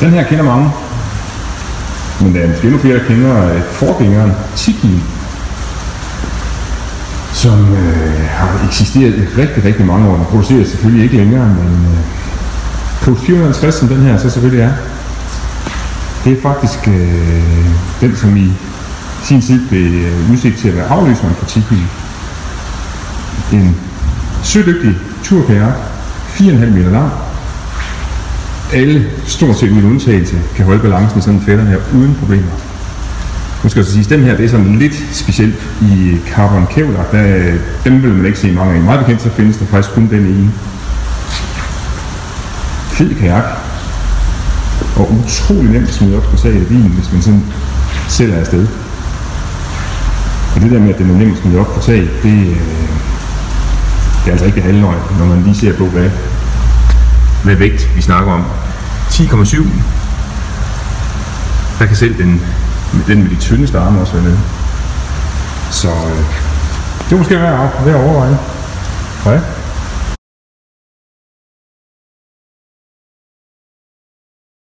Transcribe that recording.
Den her kender mange, men der er måske endnu flere, der kender forgængeren Tiki, som har eksisteret i rigtig, rigtig mange år. Den produceres selvfølgelig ikke længere, men Coach 450, som den her så selvfølgelig er, det er faktisk den, som i sin tid blev udsigt til at være afløseren for Tiki. En sødygtig turkajak, 4,5 meter lang. Alle, stort set uden undtagelse, kan holde balancen i sådan en fætter her uden problemer. Nu skal jeg så sige, at den her det er sådan lidt specielt i Carbon Kevlar. Dem vil man ikke se mange af. Meget bekendt så findes der faktisk kun den ene. Fed kajak. Og utrolig nemt at smide op på taget af bilen, hvis man sådan selv er afsted. Og det der med, at den er nemt at smide op på taget, det er altså ikke halvnøje, når man lige ser på, hvad vægt vi snakker om. 10,7. Der kan selv den med de tyndeste arme også være med. Så det er måske værd at overveje. Ja.